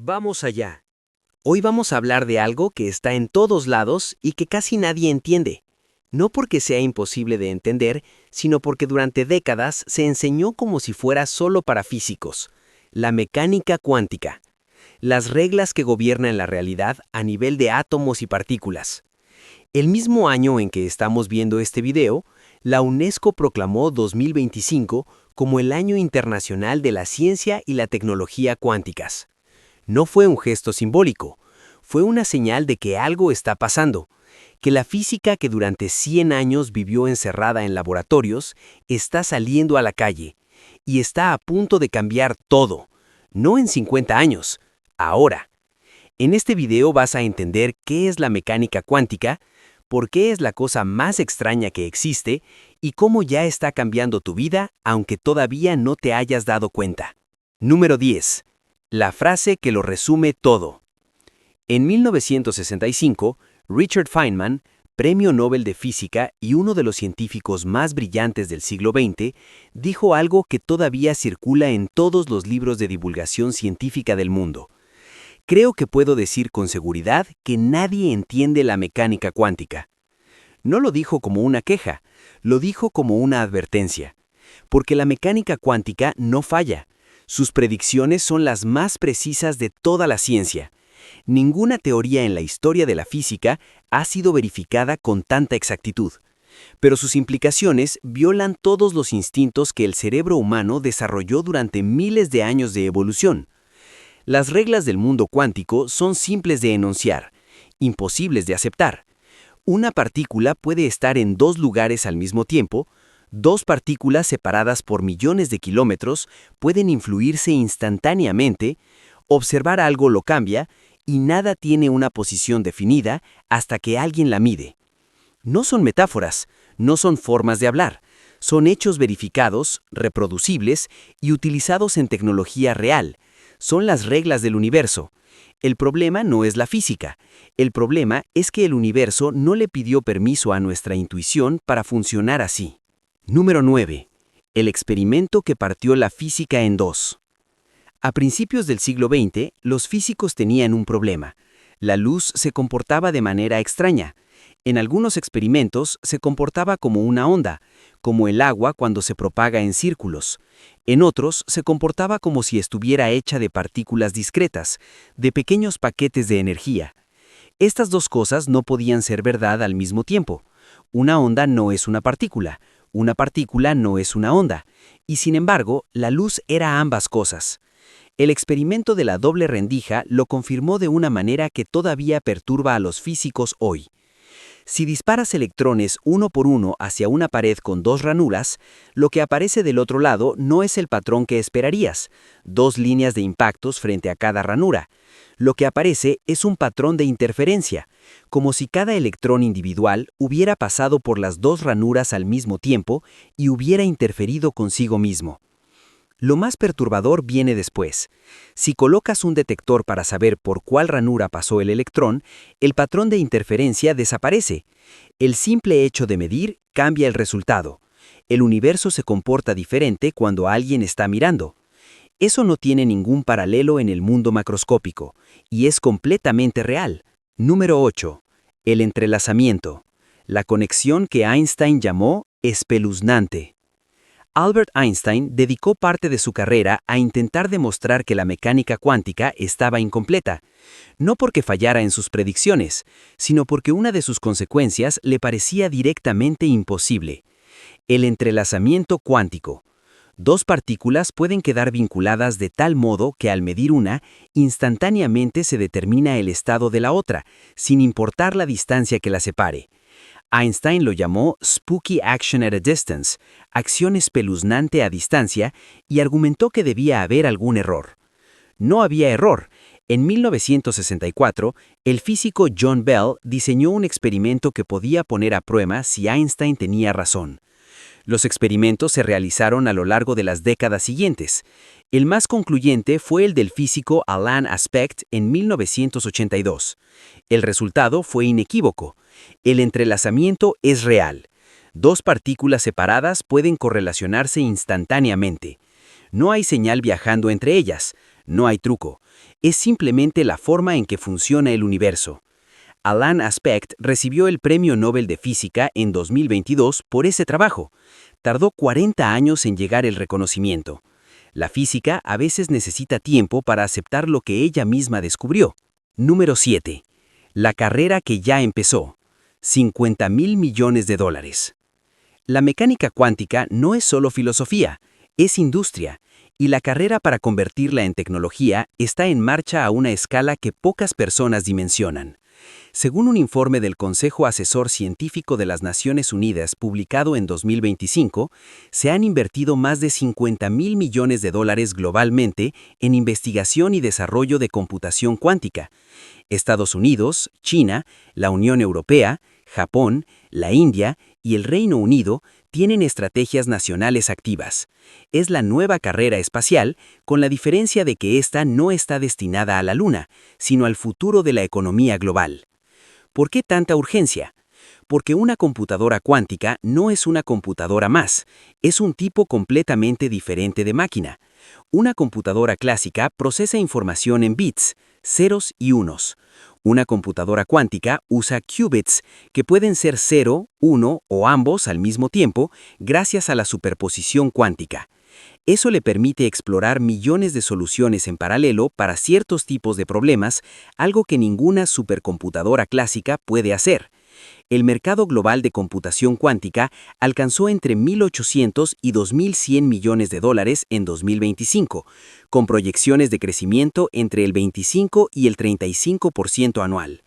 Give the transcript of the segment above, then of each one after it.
Vamos allá. Hoy vamos a hablar de algo que está en todos lados y que casi nadie entiende. No porque sea imposible de entender, sino porque durante décadas se enseñó como si fuera solo para físicos. La mecánica cuántica. Las reglas que gobiernan la realidad a nivel de átomos y partículas. El mismo año en que estamos viendo este video, la UNESCO proclamó 2025 como el Año Internacional de la Ciencia y la Tecnología Cuánticas. No fue un gesto simbólico, fue una señal de que algo está pasando, que la física que durante 100 años vivió encerrada en laboratorios está saliendo a la calle y está a punto de cambiar todo, no en 50 años, ahora. En este video vas a entender qué es la mecánica cuántica, por qué es la cosa más extraña que existe y cómo ya está cambiando tu vida aunque todavía no te hayas dado cuenta. Número 10. La frase que lo resume todo. En 1965, Richard Feynman, Premio Nobel de Física y uno de los científicos más brillantes del siglo XX, dijo algo que todavía circula en todos los libros de divulgación científica del mundo. Creo que puedo decir con seguridad que nadie entiende la mecánica cuántica. No lo dijo como una queja, lo dijo como una advertencia. Porque la mecánica cuántica no falla. Sus predicciones son las más precisas de toda la ciencia. Ninguna teoría en la historia de la física ha sido verificada con tanta exactitud. Pero sus implicaciones violan todos los instintos que el cerebro humano desarrolló durante miles de años de evolución. Las reglas del mundo cuántico son simples de enunciar, imposibles de aceptar. Una partícula puede estar en dos lugares al mismo tiempo. Dos partículas separadas por millones de kilómetros pueden influirse instantáneamente, observar algo lo cambia y nada tiene una posición definida hasta que alguien la mide. No son metáforas, no son formas de hablar, son hechos verificados, reproducibles y utilizados en tecnología real. Son las reglas del universo. El problema no es la física. El problema es que el universo no le pidió permiso a nuestra intuición para funcionar así. Número 9. El experimento que partió la física en dos. A principios del siglo XX, los físicos tenían un problema. La luz se comportaba de manera extraña. En algunos experimentos se comportaba como una onda, como el agua cuando se propaga en círculos. En otros se comportaba como si estuviera hecha de partículas discretas, de pequeños paquetes de energía. Estas dos cosas no podían ser verdad al mismo tiempo. Una onda no es una partícula no es una onda, y sin embargo, la luz era ambas cosas. El experimento de la doble rendija lo confirmó de una manera que todavía perturba a los físicos hoy. Si disparas electrones uno por uno hacia una pared con dos ranuras, lo que aparece del otro lado no es el patrón que esperarías, dos líneas de impactos frente a cada ranura. Lo que aparece es un patrón de interferencia, como si cada electrón individual hubiera pasado por las dos ranuras al mismo tiempo y hubiera interferido consigo mismo. Lo más perturbador viene después. Si colocas un detector para saber por cuál ranura pasó el electrón, el patrón de interferencia desaparece. El simple hecho de medir cambia el resultado. El universo se comporta diferente cuando alguien está mirando. Eso no tiene ningún paralelo en el mundo macroscópico, y es completamente real. Número 8. El entrelazamiento. La conexión que Einstein llamó espeluznante. Albert Einstein dedicó parte de su carrera a intentar demostrar que la mecánica cuántica estaba incompleta, no porque fallara en sus predicciones, sino porque una de sus consecuencias le parecía directamente imposible. El entrelazamiento cuántico. Dos partículas pueden quedar vinculadas de tal modo que al medir una, instantáneamente se determina el estado de la otra, sin importar la distancia que la separe. Einstein lo llamó Spooky Action at a Distance, acción espeluznante a distancia, y argumentó que debía haber algún error. No había error. En 1964, el físico John Bell diseñó un experimento que podía poner a prueba si Einstein tenía razón. Los experimentos se realizaron a lo largo de las décadas siguientes. El más concluyente fue el del físico Alain Aspect en 1982. El resultado fue inequívoco. El entrelazamiento es real. Dos partículas separadas pueden correlacionarse instantáneamente. No hay señal viajando entre ellas. No hay truco. Es simplemente la forma en que funciona el universo. Alain Aspect recibió el Premio Nobel de Física en 2022 por ese trabajo. Tardó 40 años en llegar el reconocimiento. La física a veces necesita tiempo para aceptar lo que ella misma descubrió. Número 7. La carrera que ya empezó. 50.000 millones de dólares. La mecánica cuántica no es solo filosofía, es industria, y la carrera para convertirla en tecnología está en marcha a una escala que pocas personas dimensionan. Según un informe del Consejo Asesor Científico de las Naciones Unidas publicado en 2025, se han invertido más de 50.000 millones de dólares globalmente en investigación y desarrollo de computación cuántica. Estados Unidos, China, la Unión Europea, Japón, la India y el Reino Unido tienen estrategias nacionales activas. Es la nueva carrera espacial, con la diferencia de que esta no está destinada a la Luna, sino al futuro de la economía global. ¿Por qué tanta urgencia? Porque una computadora cuántica no es una computadora más, es un tipo completamente diferente de máquina. Una computadora clásica procesa información en bits, ceros y unos. Una computadora cuántica usa qubits, que pueden ser 0, 1 o ambos al mismo tiempo, gracias a la superposición cuántica. Eso le permite explorar millones de soluciones en paralelo para ciertos tipos de problemas, algo que ninguna supercomputadora clásica puede hacer. El mercado global de computación cuántica alcanzó entre 1.800 y 2.100 millones de dólares en 2025, con proyecciones de crecimiento entre el 25 y el 35% anual.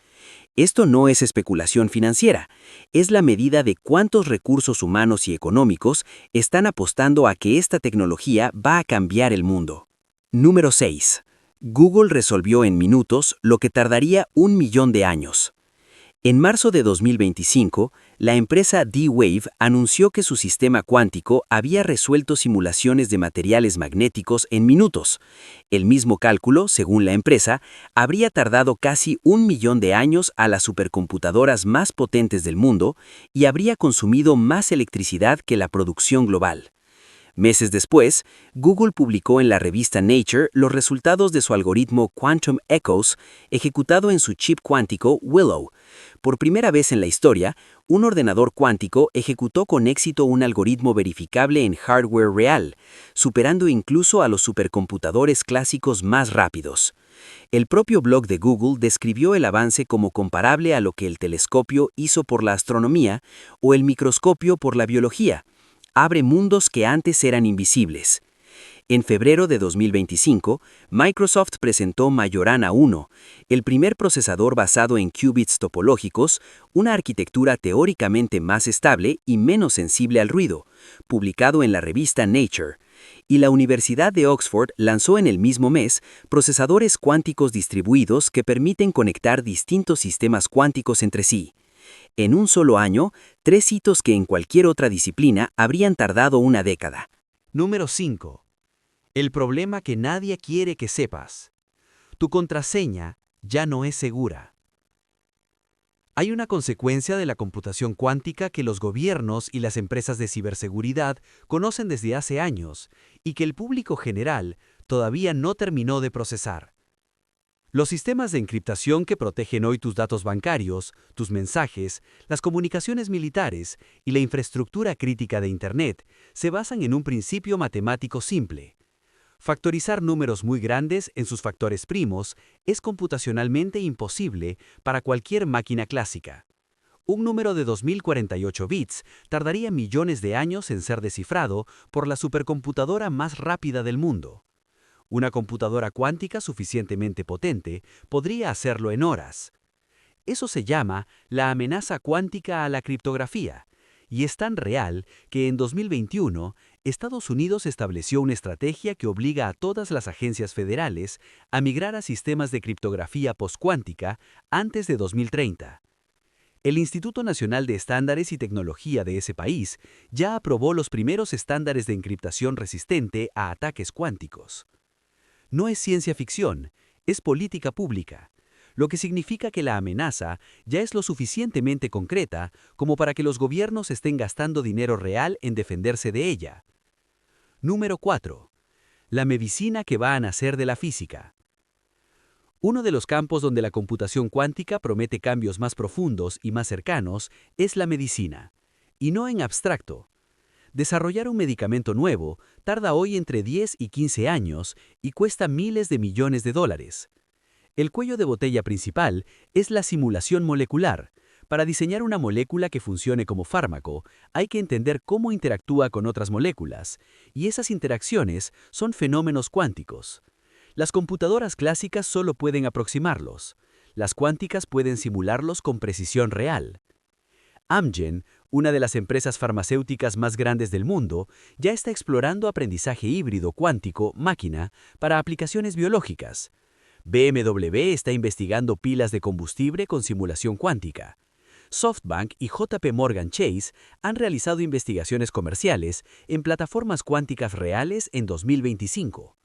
Esto no es especulación financiera, es la medida de cuántos recursos humanos y económicos están apostando a que esta tecnología va a cambiar el mundo. Número 6. Google resolvió en minutos lo que tardaría 1.000.000 de años. En marzo de 2025, la empresa D-Wave anunció que su sistema cuántico había resuelto simulaciones de materiales magnéticos en minutos. El mismo cálculo, según la empresa, habría tardado casi 1.000.000 de años a las supercomputadoras más potentes del mundo y habría consumido más electricidad que la producción global. Meses después, Google publicó en la revista Nature los resultados de su algoritmo Quantum Echoes, ejecutado en su chip cuántico Willow. Por primera vez en la historia, un ordenador cuántico ejecutó con éxito un algoritmo verificable en hardware real, superando incluso a los supercomputadores clásicos más rápidos. El propio blog de Google describió el avance como comparable a lo que el telescopio hizo por la astronomía o el microscopio por la biología. Abre mundos que antes eran invisibles. En febrero de 2025, Microsoft presentó Majorana 1, el primer procesador basado en qubits topológicos, una arquitectura teóricamente más estable y menos sensible al ruido, publicado en la revista Nature. Y la Universidad de Oxford lanzó en el mismo mes procesadores cuánticos distribuidos que permiten conectar distintos sistemas cuánticos entre sí. En un solo año, 3 hitos que en cualquier otra disciplina habrían tardado una década. Número 5. El problema que nadie quiere que sepas. Tu contraseña ya no es segura. Hay una consecuencia de la computación cuántica que los gobiernos y las empresas de ciberseguridad conocen desde hace años y que el público general todavía no terminó de procesar. Los sistemas de encriptación que protegen hoy tus datos bancarios, tus mensajes, las comunicaciones militares y la infraestructura crítica de Internet se basan en un principio matemático simple. Factorizar números muy grandes en sus factores primos es computacionalmente imposible para cualquier máquina clásica. Un número de 2048 bits tardaría millones de años en ser descifrado por la supercomputadora más rápida del mundo. Una computadora cuántica suficientemente potente podría hacerlo en horas. Eso se llama la amenaza cuántica a la criptografía, y es tan real que en 2021 Estados Unidos estableció una estrategia que obliga a todas las agencias federales a migrar a sistemas de criptografía postcuántica antes de 2030. El Instituto Nacional de Estándares y Tecnología de ese país ya aprobó los primeros estándares de encriptación resistente a ataques cuánticos. No es ciencia ficción, es política pública, lo que significa que la amenaza ya es lo suficientemente concreta como para que los gobiernos estén gastando dinero real en defenderse de ella. Número 4. La medicina que va a nacer de la física. Uno de los campos donde la computación cuántica promete cambios más profundos y más cercanos es la medicina. Y no en abstracto. Desarrollar un medicamento nuevo tarda hoy entre 10 y 15 años y cuesta miles de millones de dólares. El cuello de botella principal es la simulación molecular. Para diseñar una molécula que funcione como fármaco, hay que entender cómo interactúa con otras moléculas, y esas interacciones son fenómenos cuánticos. Las computadoras clásicas solo pueden aproximarlos. Las cuánticas pueden simularlos con precisión real. Amgen, una de las empresas farmacéuticas más grandes del mundo, ya está explorando aprendizaje híbrido cuántico-máquina para aplicaciones biológicas. BMW está investigando pilas de combustible con simulación cuántica. SoftBank y JP Morgan Chase han realizado investigaciones comerciales en plataformas cuánticas reales en 2025.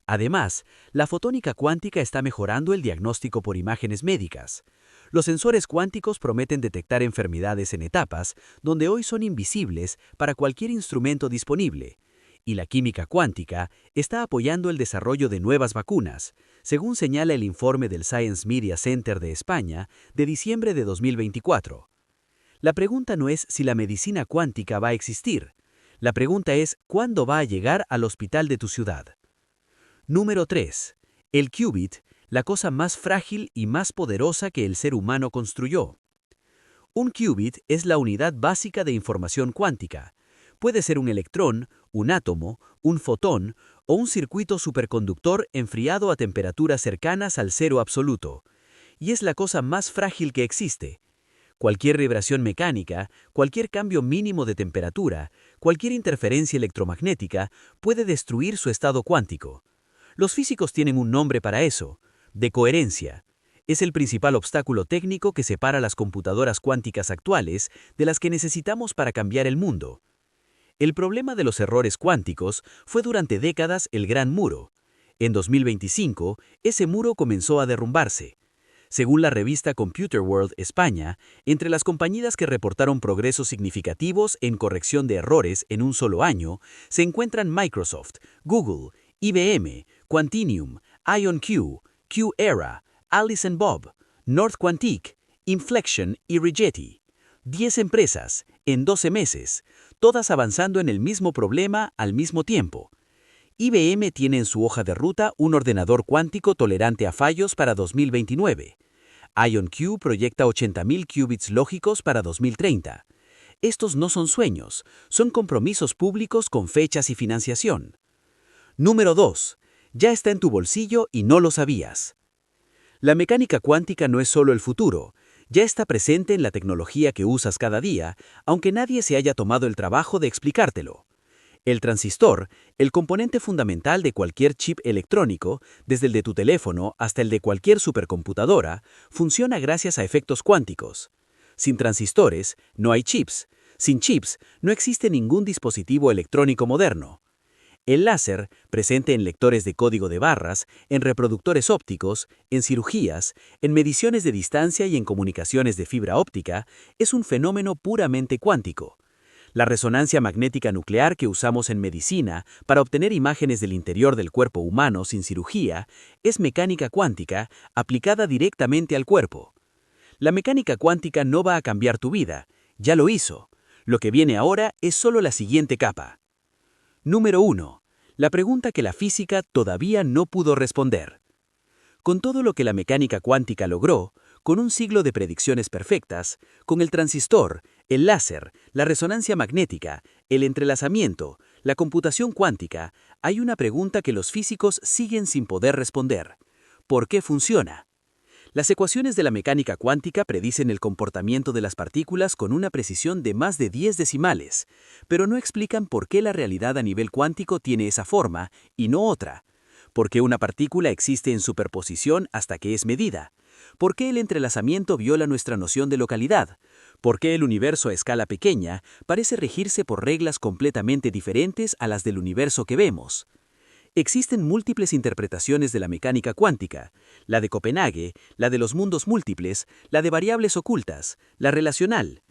Además, la fotónica cuántica está mejorando el diagnóstico por imágenes médicas. Los sensores cuánticos prometen detectar enfermedades en etapas donde hoy son invisibles para cualquier instrumento disponible. Y la química cuántica está apoyando el desarrollo de nuevas vacunas, según señala el informe del Science Media Center de España de diciembre de 2024. La pregunta no es si la medicina cuántica va a existir. La pregunta es ¿cuándo va a llegar al hospital de tu ciudad? Número 3. El qubit, la cosa más frágil y más poderosa que el ser humano construyó. Un qubit es la unidad básica de información cuántica. Puede ser un electrón, un átomo, un fotón o un circuito superconductor enfriado a temperaturas cercanas al cero absoluto. Y es la cosa más frágil que existe. Cualquier vibración mecánica, cualquier cambio mínimo de temperatura, cualquier interferencia electromagnética puede destruir su estado cuántico. Los físicos tienen un nombre para eso: decoherencia. Es el principal obstáculo técnico que separa las computadoras cuánticas actuales de las que necesitamos para cambiar el mundo. El problema de los errores cuánticos fue durante décadas el Gran Muro. En 2025, ese muro comenzó a derrumbarse. Según la revista Computer World España, entre las compañías que reportaron progresos significativos en corrección de errores en un solo año, se encuentran Microsoft, Google, IBM, Quantinuum, IonQ, QEra, Alice & Bob, North Quantique, Inflection y Rigetti. 10 empresas, en 12 meses, todas avanzando en el mismo problema al mismo tiempo. IBM tiene en su hoja de ruta un ordenador cuántico tolerante a fallos para 2029. IonQ proyecta 80.000 qubits lógicos para 2030. Estos no son sueños, son compromisos públicos con fechas y financiación. Número 2. Ya está en tu bolsillo y no lo sabías. La mecánica cuántica no es solo el futuro, ya está presente en la tecnología que usas cada día, aunque nadie se haya tomado el trabajo de explicártelo. El transistor, el componente fundamental de cualquier chip electrónico, desde el de tu teléfono hasta el de cualquier supercomputadora, funciona gracias a efectos cuánticos. Sin transistores, no hay chips. Sin chips, no existe ningún dispositivo electrónico moderno. El láser, presente en lectores de código de barras, en reproductores ópticos, en cirugías, en mediciones de distancia y en comunicaciones de fibra óptica, es un fenómeno puramente cuántico. La resonancia magnética nuclear que usamos en medicina para obtener imágenes del interior del cuerpo humano sin cirugía es mecánica cuántica aplicada directamente al cuerpo. La mecánica cuántica no va a cambiar tu vida, ya lo hizo. Lo que viene ahora es solo la siguiente capa. Número 1. La pregunta que la física todavía no pudo responder. Con todo lo que la mecánica cuántica logró, con un siglo de predicciones perfectas, con el transistor, el láser, la resonancia magnética, el entrelazamiento, la computación cuántica, hay una pregunta que los físicos siguen sin poder responder. ¿Por qué funciona? Las ecuaciones de la mecánica cuántica predicen el comportamiento de las partículas con una precisión de más de 10 decimales, pero no explican por qué la realidad a nivel cuántico tiene esa forma y no otra. ¿Por qué una partícula existe en superposición hasta que es medida? ¿Por qué el entrelazamiento viola nuestra noción de localidad? ¿Por qué el universo a escala pequeña parece regirse por reglas completamente diferentes a las del universo que vemos? Existen múltiples interpretaciones de la mecánica cuántica, la de Copenhague, la de los mundos múltiples, la de variables ocultas, la relacional.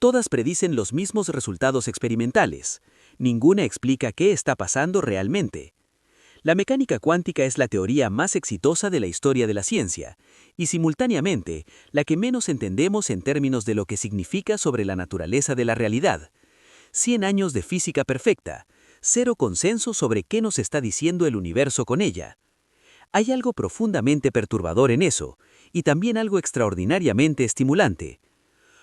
Todas predicen los mismos resultados experimentales. Ninguna explica qué está pasando realmente. La mecánica cuántica es la teoría más exitosa de la historia de la ciencia, y simultáneamente la que menos entendemos en términos de lo que significa sobre la naturaleza de la realidad. 100 años de física perfecta, cero consenso sobre qué nos está diciendo el universo con ella. Hay algo profundamente perturbador en eso, y también algo extraordinariamente estimulante.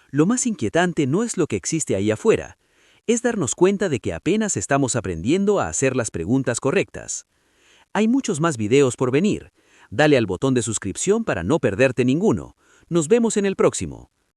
Lo más inquietante no es lo que existe ahí afuera, es darnos cuenta de que apenas estamos aprendiendo a hacer las preguntas correctas. Hay muchos más videos por venir. Dale al botón de suscripción para no perderte ninguno. Nos vemos en el próximo.